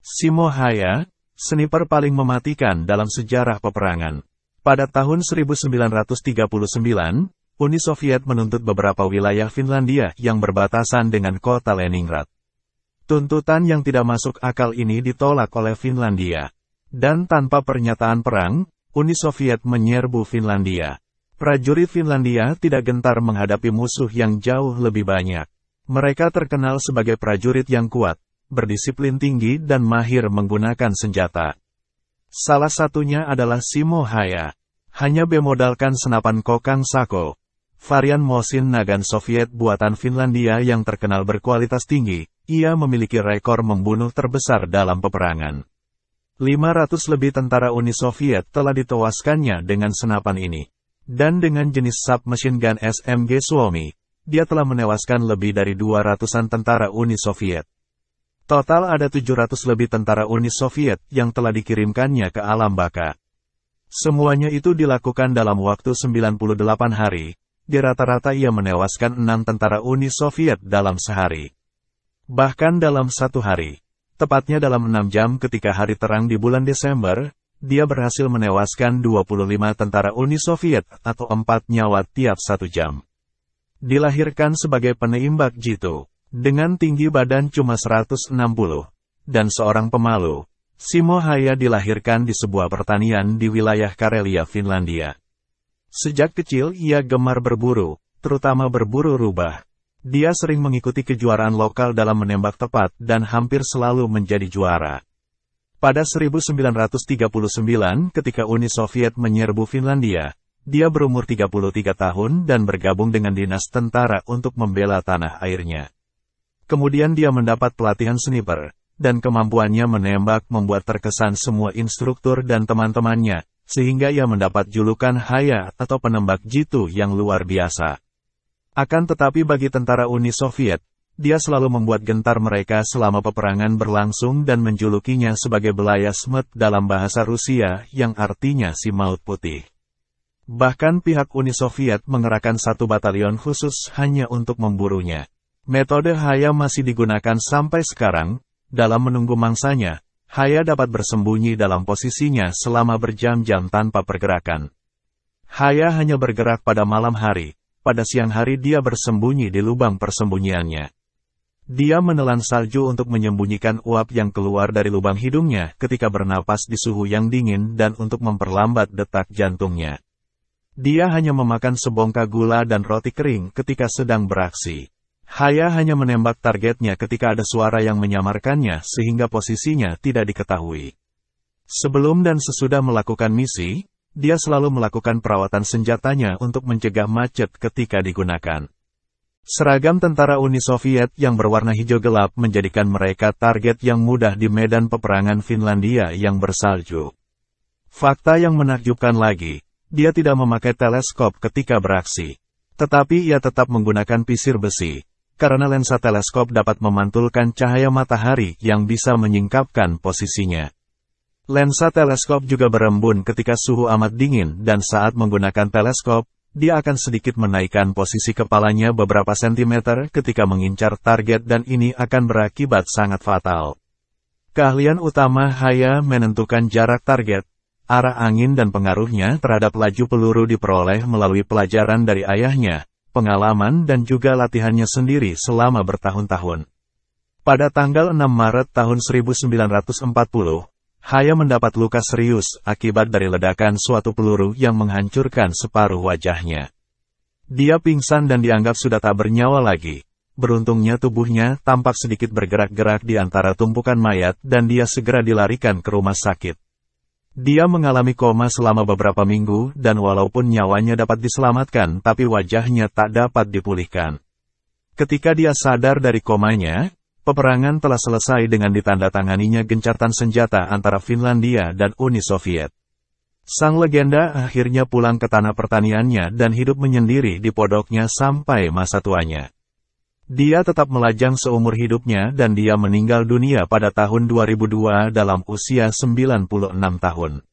Simo Haya, sniper paling mematikan dalam sejarah peperangan. Pada tahun 1939, Uni Soviet menuntut beberapa wilayah Finlandia yang berbatasan dengan kota Leningrad. Tuntutan yang tidak masuk akal ini ditolak oleh Finlandia. Dan tanpa pernyataan perang, Uni Soviet menyerbu Finlandia. Prajurit Finlandia tidak gentar menghadapi musuh yang jauh lebih banyak. Mereka terkenal sebagai prajurit yang kuat, berdisiplin tinggi dan mahir menggunakan senjata. Salah satunya adalah Simo Haya. Hanya bermodalkan senapan Kokang Sako, varian Mosin Nagant Soviet buatan Finlandia yang terkenal berkualitas tinggi, ia memiliki rekor membunuh terbesar dalam peperangan. 500 lebih tentara Uni Soviet telah ditewaskannya dengan senapan ini. Dan dengan jenis submachine gun SMG Suomi, dia telah menewaskan lebih dari 200-an tentara Uni Soviet. Total ada 700 lebih tentara Uni Soviet yang telah dikirimkannya ke alam baka. Semuanya itu dilakukan dalam waktu 98 hari. Di rata-rata ia menewaskan 6 tentara Uni Soviet dalam sehari. Bahkan dalam satu hari, tepatnya dalam 6 jam ketika hari terang di bulan Desember, dia berhasil menewaskan 25 tentara Uni Soviet atau 4 nyawa tiap 1 jam. Dilahirkan sebagai peneimbak jitu, dengan tinggi badan cuma 160, dan seorang pemalu, Simo Haya dilahirkan di sebuah pertanian di wilayah Karelia, Finlandia. Sejak kecil ia gemar berburu, terutama berburu rubah. Dia sering mengikuti kejuaraan lokal dalam menembak tepat dan hampir selalu menjadi juara. Pada 1939 ketika Uni Soviet menyerbu Finlandia, dia berumur 33 tahun dan bergabung dengan dinas tentara untuk membela tanah airnya. Kemudian dia mendapat pelatihan sniper, dan kemampuannya menembak membuat terkesan semua instruktur dan teman-temannya, sehingga ia mendapat julukan Haya atau penembak jitu yang luar biasa. Akan tetapi bagi tentara Uni Soviet, dia selalu membuat gentar mereka selama peperangan berlangsung dan menjulukinya sebagai Belaya Smet dalam bahasa Rusia yang artinya si maut putih. Bahkan pihak Uni Soviet mengerahkan 1 batalion khusus hanya untuk memburunya. Metode Haya masih digunakan sampai sekarang. Dalam menunggu mangsanya, Haya dapat bersembunyi dalam posisinya selama berjam-jam tanpa pergerakan. Haya hanya bergerak pada malam hari, pada siang hari dia bersembunyi di lubang persembunyiannya. Dia menelan salju untuk menyembunyikan uap yang keluar dari lubang hidungnya ketika bernapas di suhu yang dingin dan untuk memperlambat detak jantungnya. Dia hanya memakan sebongkah gula dan roti kering ketika sedang beraksi. Haya hanya menembak targetnya ketika ada suara yang menyamarkannya sehingga posisinya tidak diketahui. Sebelum dan sesudah melakukan misi, dia selalu melakukan perawatan senjatanya untuk mencegah macet ketika digunakan. Seragam tentara Uni Soviet yang berwarna hijau gelap menjadikan mereka target yang mudah di medan peperangan Finlandia yang bersalju. Fakta yang menakjubkan lagi, dia tidak memakai teleskop ketika beraksi. Tetapi ia tetap menggunakan pisir besi, karena lensa teleskop dapat memantulkan cahaya matahari yang bisa menyingkapkan posisinya. Lensa teleskop juga berembun ketika suhu amat dingin dan saat menggunakan teleskop, dia akan sedikit menaikkan posisi kepalanya beberapa sentimeter ketika mengincar target dan ini akan berakibat sangat fatal. Keahlian utama Haya menentukan jarak target, arah angin dan pengaruhnya terhadap laju peluru diperoleh melalui pelajaran dari ayahnya, pengalaman dan juga latihannya sendiri selama bertahun-tahun. Pada tanggal 6 Maret tahun 1940, Haya mendapat luka serius akibat dari ledakan suatu peluru yang menghancurkan separuh wajahnya. Dia pingsan dan dianggap sudah tak bernyawa lagi. Beruntungnya tubuhnya tampak sedikit bergerak-gerak di antara tumpukan mayat dan dia segera dilarikan ke rumah sakit. Dia mengalami koma selama beberapa minggu dan walaupun nyawanya dapat diselamatkan tapi wajahnya tak dapat dipulihkan. Ketika dia sadar dari komanya, peperangan telah selesai dengan ditandatanganinya gencatan senjata antara Finlandia dan Uni Soviet. Sang legenda akhirnya pulang ke tanah pertaniannya dan hidup menyendiri di podoknya sampai masa tuanya. Dia tetap melajang seumur hidupnya dan dia meninggal dunia pada tahun 2002 dalam usia 96 tahun.